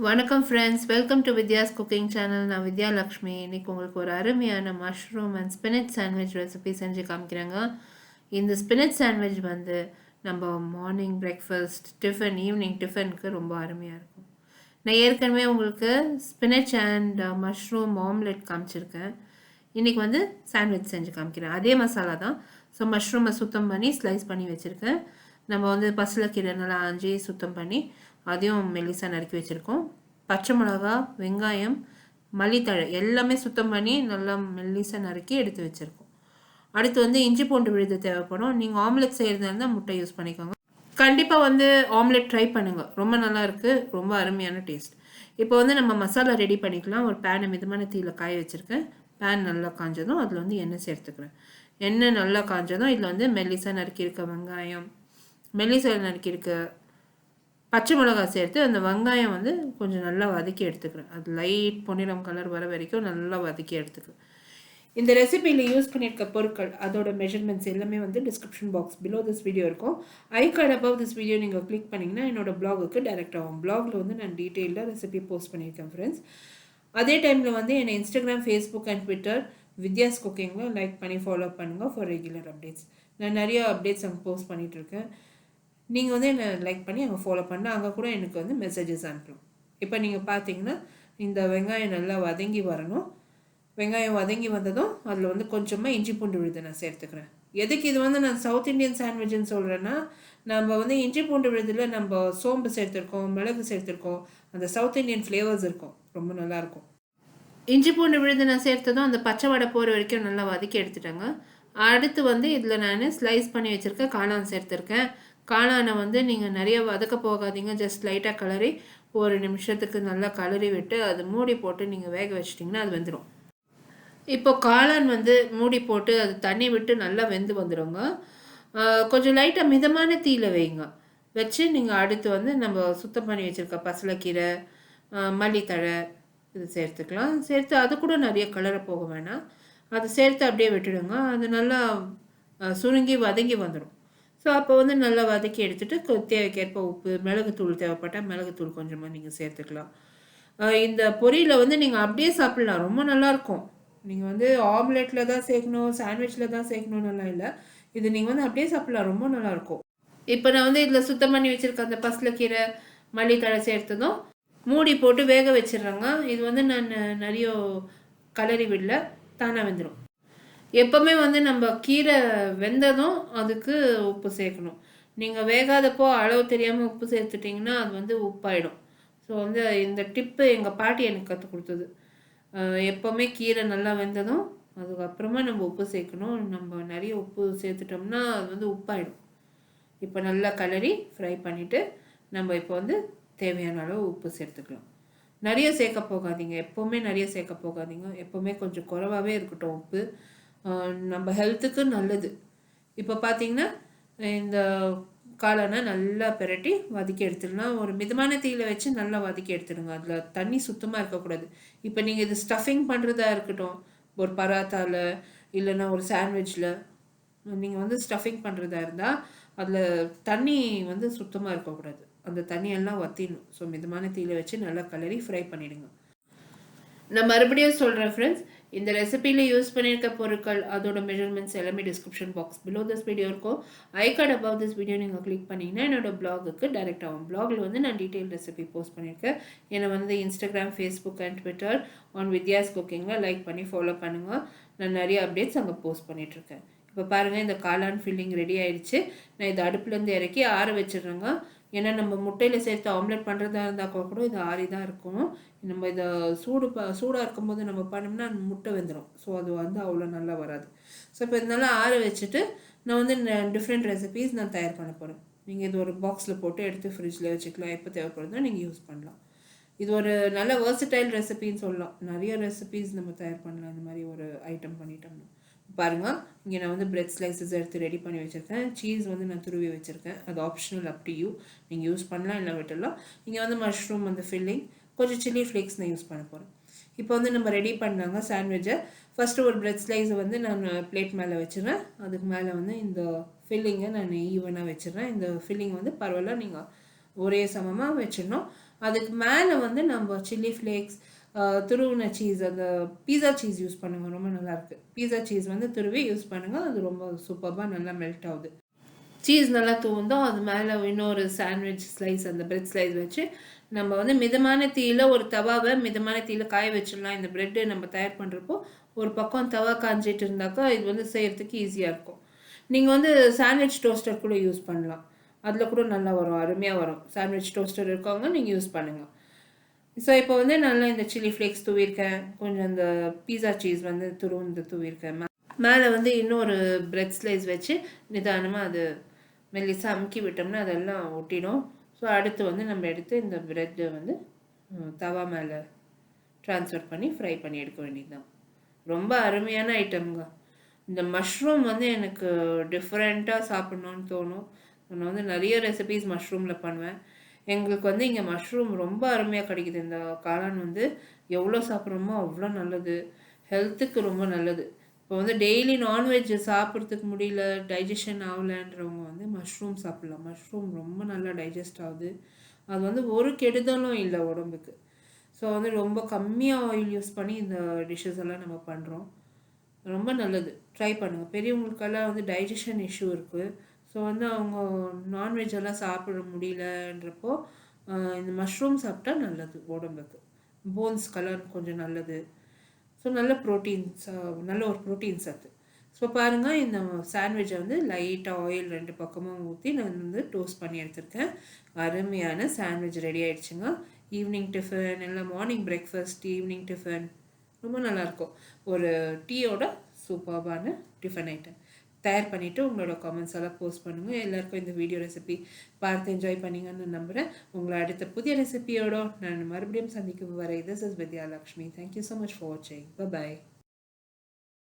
வணக்கம் friends, welcome to Vidya's cooking channel. நான் வித்யா லக்ஷ்மி. இன்றைக்கி உங்களுக்கு ஒரு அருமையான mushroom and spinach sandwich recipe செஞ்சு காமிக்கிறேங்க. இந்த ஸ்பினச் சாண்ட்விச் வந்து நம்ம மார்னிங் பிரேக்ஃபாஸ்ட், டிஃபன், ஈவினிங் டிஃபனுக்கு ரொம்ப அருமையாக இருக்கும். நான் ஏற்கனவே உங்களுக்கு ஸ்பினச் அண்ட் மஷ்ரூம் ஆம்லெட் காமிச்சிருக்கேன். இன்றைக்கி வந்து சாண்ட்விச் செஞ்சு காமிக்கிறேன். அதே மசாலா தான். ஸோ மஷ்ரூமை சுத்தம் பண்ணி ஸ்லைஸ் பண்ணி வச்சுருக்கேன். நம்ம வந்து பசலைக்கீரை நல்லா ஆஞ்சி சுத்தம் பண்ணி அதையும் மெல்லிசாக நறுக்கி வச்சுருக்கோம். பச்சை மிளகா, வெங்காயம், மல்லித்தழை எல்லாமே சுத்தம் பண்ணி நல்லா மெல்லிசாக நறுக்கி எடுத்து வச்சுருக்கோம். அடுத்து வந்து இஞ்சி பூண்டு விழுது தேவைப்படும். நீங்கள் ஆம்லெட் செய்கிறதா இருந்தால் முட்டை யூஸ் பண்ணிக்கோங்க. கண்டிப்பாக வந்து ஆம்லெட் ட்ரை பண்ணுங்கள், ரொம்ப நல்லா இருக்குது, ரொம்ப அருமையான டேஸ்ட். இப்போ வந்து நம்ம மசாலா ரெடி பண்ணிக்கலாம். ஒரு பேனை மிதமான தீயில காய வச்சுருக்கேன். பேன் நல்லா காஞ்சதும் அதில் வந்து எண்ணெய் சேர்த்துக்கிறேன். எண்ணெய் நல்லா காஞ்சதும் இதில் வந்து மெல்லிசாக நறுக்கியிருக்க வெங்காயம், மெல்லிசாக நறுக்கியிருக்க பச்சை மிளகாய் சேர்த்து அந்த வெங்காயம் வந்து கொஞ்சம் நல்லா வதக்கி எடுத்துக்கிறேன். அது லைட் பொன்னிறம் கலர் வர வரைக்கும் நல்லா வதக்கி எடுத்துக்கிறேன். இந்த ரெசிபியில் யூஸ் பண்ணியிருக்க பொருட்கள் அதோட மெஷர்மெண்ட்ஸ் எல்லாமே வந்து description box below this video இருக்கும். I card above this video நீங்கள் கிளிக் பண்ணிங்கன்னா என்னோட பிளாகுக்கு டைரக்ட் ஆகும். பிளாகில் வந்து நான் டீட்டெயிலாக ரெசிபி போஸ்ட் பண்ணியிருக்கேன் ஃப்ரெண்ட்ஸ். அதே டைமில் வந்து என்னை Instagram, Facebook and Twitter Vidya's குக்கிங்கில் லைக் பண்ணி ஃபாலோ பண்ணுங்கள் ஃபார் ரெகுலர் அப்டேட்ஸ். நான் நிறைய அப்டேட்ஸ் அங்கே போஸ்ட் பண்ணிகிட்ருக்கேன். நீங்கள் வந்து என்னை லைக் பண்ணி அங்கே ஃபாலோ பண்ணால் அங்கே கூட எனக்கு வந்து மெசேஜஸ் அனுப்பலாம். இப்போ நீங்கள் பார்த்தீங்கன்னா இந்த வெங்காயம் நல்லா வதங்கி வரணும். வெங்காயம் வதங்கி வந்ததும் அதில் வந்து கொஞ்சமாக இஞ்சி பூண்டு விழுது நான் சேர்த்துக்கிறேன். எதுக்கு இது வந்து நான் சவுத் இண்டியன் சாண்ட்விச்னு சொல்கிறேன்னா, நம்ம வந்து இஞ்சி பூண்டு விழுதில் நம்ம சோம்பு சேர்த்துருக்கோம், மிளகு சேர்த்துருக்கோம், அந்த சவுத் இண்டியன் ஃப்ளேவர்ஸ் இருக்கும், ரொம்ப நல்லாயிருக்கும். இஞ்சி பூண்டு விழுது நான் சேர்த்ததும் அந்த பச்சை வடை போகிற வரைக்கும் நல்லா வதக்கி எடுத்துட்டேங்க. அடுத்து வந்து இதில் நான் ஸ்லைஸ் பண்ணி வச்சுருக்கேன் காளான் சேர்த்துருக்கேன். காளானை வந்து நீங்கள் நிறைய வதக்க போகாதீங்க, ஜஸ்ட் லைட்டாக கலரி ஒரு நிமிஷத்துக்கு நல்லா கலரி விட்டு அது மூடி போட்டு நீங்கள் வேக வச்சிட்டிங்கன்னா அது வெந்துடும். இப்போ காளான் வந்து மூடி போட்டு அது தண்ணி விட்டு நல்லா வெந்து வந்துடுங்க. கொஞ்சம் லைட்டாக மிதமான தீயில் வைங்க. வச்சு நீங்கள் அடுத்து வந்து நம்ம சுத்தம் பண்ணி வச்சுருக்க பசலைக்கீரை, மல்லித்தழை இது சேர்த்துக்கலாம். சேர்த்து அது கூட நிறைய கலரை போக வேணாம், அது சேர்த்து அப்படியே விட்டுடுங்க. அது நல்லா சுருங்கி வதங்கி வந்துடும். ஸோ அப்போ வந்து நல்லா வதக்கி எடுத்துகிட்டு தேவைக்கேற்ப உப்பு, மிளகுத்தூள் தேவைப்பட்டால் மிளகுத்தூள் கொஞ்சமாக நீங்கள் சேர்த்துக்கலாம். இந்த பொரியலை வந்து நீங்கள் அப்படியே சாப்பிட்லாம், ரொம்ப நல்லாயிருக்கும். நீங்கள் வந்து ஆம்லெட்டில் தான் சேர்க்கணும், சாண்ட்விச்சில் தான் சேர்க்கணுன்னெல்லாம் இல்லை. இது நீங்கள் வந்து அப்படியே சாப்பிட்லாம், ரொம்ப நல்லாயிருக்கும். இப்போ நான் வந்து இதில் சுத்தம் பண்ணி வச்சுருக்க அந்த பசலைக்கீரை, மல்லித்தழை சேர்த்ததும் மூடி போட்டு வேக வச்சிடுறேங்க. இது வந்து நான் நிறைய கலரி விடல, தானாக வெந்துடும். எப்போவுமே வந்து நம்ம கீரை வெந்ததும் அதுக்கு உப்பு சேர்க்கணும். நீங்கள் வேகாதப்போ அளவு தெரியாமல் உப்பு சேர்த்துட்டிங்கன்னா அது வந்து உப்பாயிடும். ஸோ வந்து இந்த டிப்பு எங்கள் பாட்டி எனக்கு கற்றுக் கொடுத்தது. எப்போவுமே கீரை நல்லா வெந்ததும் அதுக்கப்புறமா நம்ம உப்பு சேர்க்கணும். நம்ம நிறைய உப்பு சேர்த்துட்டோம்னா அது வந்து உப்பாயிடும். இப்போ நல்லா கலரி ஃப்ரை பண்ணிவிட்டு நம்ம இப்போ வந்து தேவையான அளவு உப்பு சேர்த்துக்கலாம். நிறைய சேர்க்க போகாதீங்க, எப்போவுமே நிறைய சேர்க்க போகாதீங்க. எப்போவுமே கொஞ்சம் குறைவாகவே இருக்கட்டும் உப்பு, நம்ம ஹெல்த்துக்கு நல்லது. இப்போ பார்த்தீங்கன்னா இந்த காளானை நல்லா பிரட்டி வதக்கி எடுத்துடலாம். ஒரு மிதமான தீயில் வச்சு நல்லா வதக்கி எடுத்துடுங்க. அதில் தண்ணி சுத்தமாக இருக்கக்கூடாது. இப்போ நீங்கள் இது ஸ்டஃபிங் பண்ணுறதா இருக்கட்டும், ஒரு பராத்தாவில் இல்லைன்னா ஒரு சாண்ட்விச்சில் நீங்கள் வந்து ஸ்டஃபிங் பண்ணுறதா இருந்தால் அதில் தண்ணி வந்து சுத்தமாக இருக்கக்கூடாது, அந்த தண்ணியெல்லாம் வற்றிடணும். ஸோ மிதமான தீயில் வச்சு நல்லா கலரி ஃப்ரை பண்ணிவிடுங்க. நான் மறுபடியும் சொல்கிறேன் ஃப்ரெண்ட்ஸ், இந்த ரெசிபியில் யூஸ் பண்ணியிருக்க பொருட்கள் அதோட மெஷர்மெண்ட்ஸ் எல்லாமே description box below this video இருக்கும். I card above this video நீங்கள் கிளிக் பண்ணிங்கன்னா என்னோட பிளாகுக்கு டைரக்ட் ஆகும். பிளாகில் வந்து நான் டீட்டெயில் ரெசிபி போஸ்ட் பண்ணியிருக்கேன். என்னை வந்து Instagram, Facebook and Twitter on Vidya's குக்கிங்கில் லைக் பண்ணி ஃபாலோ பண்ணுங்கள். நான் நிறைய அப்டேட்ஸ் அங்கே போஸ்ட் பண்ணிகிட்ருக்கேன். இப்போ பாருங்கள், இந்த காளான் ஃபில்லிங் ரெடி ஆயிடுச்சு. நான் இதை அடுப்புலேருந்து இறக்கி ஆற வச்சிடுறேங்க. ஏன்னா நம்ம முட்டையில் சேர்த்து ஆம்லெட் பண்ணுறதா இருந்தால் கூட இது ஆறி தான் இருக்கணும். நம்ம இதை சூடாக இருக்கும்போது நம்ம பண்ணோம்னா முட்டை வெந்துடும். ஸோ அது வந்து அவ்வளோ நல்லா வராது. ஸோ இப்போ இதனால ஆற வச்சுட்டு நான் வந்து டிஃப்ரெண்ட் ரெசிபீஸ் நான் தயார் பண்ண போகிறேன். நீங்கள் இது ஒரு பாக்ஸில் போட்டு எடுத்து ஃப்ரிட்ஜில் வச்சுக்கலாம். எப்போ தேவைப்படுதோ நீங்கள் யூஸ் பண்ணலாம். இது ஒரு நல்ல வெர்சடைல் ரெசிபின்னு சொல்லலாம். நிறைய ரெசிபீஸ் நம்ம தயார் பண்ணலாம் இந்த மாதிரி ஒரு ஐட்டம் பண்ணிட்டோம்னா. பாருங்கள், இங்கே நான் வந்து பிரெட் ஸ்லைசஸ் எடுத்து ரெடி பண்ணி வச்சுருக்கேன். சீஸ் வந்து நான் துருவி வச்சுருக்கேன். அது ஆப்ஷனல், அப் டு யூ, நீங்கள் யூஸ் பண்ணலாம் இல்லை விட்டுடலாம். இங்கே வந்து மஷ்ரூம் வந்து ஃபில்லிங், கொஞ்சம் சில்லி ஃப்ளேக்ஸ் நான் யூஸ் பண்ண போகிறேன். இப்போ வந்து நம்ம ரெடி பண்ணாங்க சாண்ட்விட்சை. ஃபஸ்ட்டு ஒரு பிரெட் ஸ்லைஸை வந்து நான் பிளேட் மேலே வச்சுருவேன். அதுக்கு மேலே வந்து இந்த ஃபில்லிங்கை நான் ஈவனாக வச்சுருவேன். இந்த ஃபில்லிங் வந்து பரவாயில்ல, நீங்கள் ஒரே சமமாக வச்சிடணும். அதுக்கு மேலே வந்து நம்ம சில்லி ஃப்ளேக்ஸ், துருவின சீஸ், அந்த பீஸா சீஸ் யூஸ் பண்ணுங்கள், ரொம்ப நல்லாயிருக்கு. பீஸா சீஸ் வந்து துருவி யூஸ் பண்ணுங்கள், அது ரொம்ப சூப்பராக நல்லா மெல்ட் ஆகுது. சீஸ் நல்லா தூவுந்தோம், அது மேலே இன்னொரு சாண்ட்விச் ஸ்லைஸ், அந்த பிரெட் ஸ்லைஸ் வச்சு நம்ம வந்து மிதமான தீயில் ஒரு தவாவை மிதமான தீயில் காய வச்சிடலாம். இந்த ப்ரெட்டு நம்ம தயார் பண்ணுறப்போ ஒரு பக்கம் தவா காஞ்சிட்டு இருந்தாக்கா இது வந்து செய்கிறதுக்கு ஈஸியாக இருக்கும். நீங்கள் வந்து சாண்ட்விச் டோஸ்டர் கூட யூஸ் பண்ணலாம், அதில் கூட நல்லா வரும், அருமையாக வரும். சாண்ட்விச் டோஸ்டர் இருக்கவங்க நீங்கள் யூஸ் பண்ணுங்கள். ஸோ இப்போ வந்து நல்லா இந்த சில்லி ஃப்ளேக்ஸ் தூவிருக்கேன், கொஞ்சம் இந்த பீஸா சீஸ் வந்து துருவுந்து தூவிருக்கேன். மேலே வந்து இன்னொரு பிரெட் ஸ்லைஸ் வச்சு நிதானமாக அது மெல்லிசாக அமுக்கி விட்டோம்னா அதெல்லாம் ஒட்டிடும். ஸோ அடுத்து வந்து நம்ம எடுத்து இந்த ப்ரெட்டை வந்து தவா மேலே ட்ரான்ஸ்ஃபர் பண்ணி ஃப்ரை பண்ணி எடுக்க வேண்டியது தான். ரொம்ப அருமையான ஐட்டம்ங்க. இந்த மஷ்ரூம் வந்து எனக்கு டிஃப்ரெண்ட்டாக சாப்பிட்ணுன்னு தோணும். நான் வந்து நிறைய ரெசிபீஸ் மஷ்ரூமில் பண்ணுவேன். எங்களுக்கு வந்து இங்கே மஷ்ரூம் ரொம்ப அருமையாக கிடைக்குது. இந்த காளான் வந்து எவ்வளோ சாப்பிட்றோமோ அவ்வளோ நல்லது, ஹெல்த்துக்கு ரொம்ப நல்லது. இப்போ வந்து டெய்லி நான்வெஜ் சாப்பிட்றதுக்கு முடியல, டைஜஷன் ஆகலைன்றவங்க வந்து மஷ்ரூம் சாப்பிட்லாம். மஷ்ரூம் ரொம்ப நல்லா டைஜஸ்ட் ஆகுது. அது வந்து ஒரு கெடுதலும் இல்லை உடம்புக்கு. ஸோ வந்து ரொம்ப கம்மியாக ஆயில் யூஸ் பண்ணி இந்த டிஷ்ஷஸ் எல்லாம் நம்ம பண்ணுறோம். ரொம்ப நல்லது, ட்ரை பண்ணுங்கள். பெரியவங்களுக்கெல்லாம் வந்து டைஜஷன் இஷ்யூ இருக்குது. ஸோ வந்து அவங்க நான்வெஜ் எல்லாம் சாப்பிட முடியலன்றப்போ இந்த மஷ்ரூம் சாப்பிட்டா நல்லது உடம்புக்கு. போன்ஸ் கலர் கொஞ்சம் நல்லது. ஸோ நல்ல ப்ரோட்டீன்ஸ், நல்ல ஒரு ப்ரோட்டீன் சத்து. ஸோ பாருங்கள், இந்த சாண்ட்விட்சை வந்து லைட்டாக ஆயில் 2 பக்கமும் ஊற்றி நான் வந்து டோஸ்ட் பண்ணி எடுத்துருக்கேன். அருமையான சாண்ட்விச் ரெடி ஆகிடுச்சுங்க. ஈவினிங் டிஃபன், இல்லை மார்னிங் பிரேக்ஃபாஸ்ட், ஈவினிங் டிஃபன் ரொம்ப நல்லாயிருக்கும். ஒரு டீயோட சூப்பர்பான டிஃபன் ஐட்டம் தயார் பண்ணிவிட்டு உங்களோட கமெண்ட்ஸ் எல்லாம் போஸ்ட் பண்ணுங்கள். எல்லாருக்கும் இந்த வீடியோ ரெசிபி பார்த்து என்ஜாய் பண்ணிங்கன்னு நம்புகிறேன். உங்களை அடுத்த புதிய ரெசிபியோட நான் மறுபடியும் சந்திக்க வரை. This is Vidya Lakshmi. Thank you so much for வாட்சிங். பை.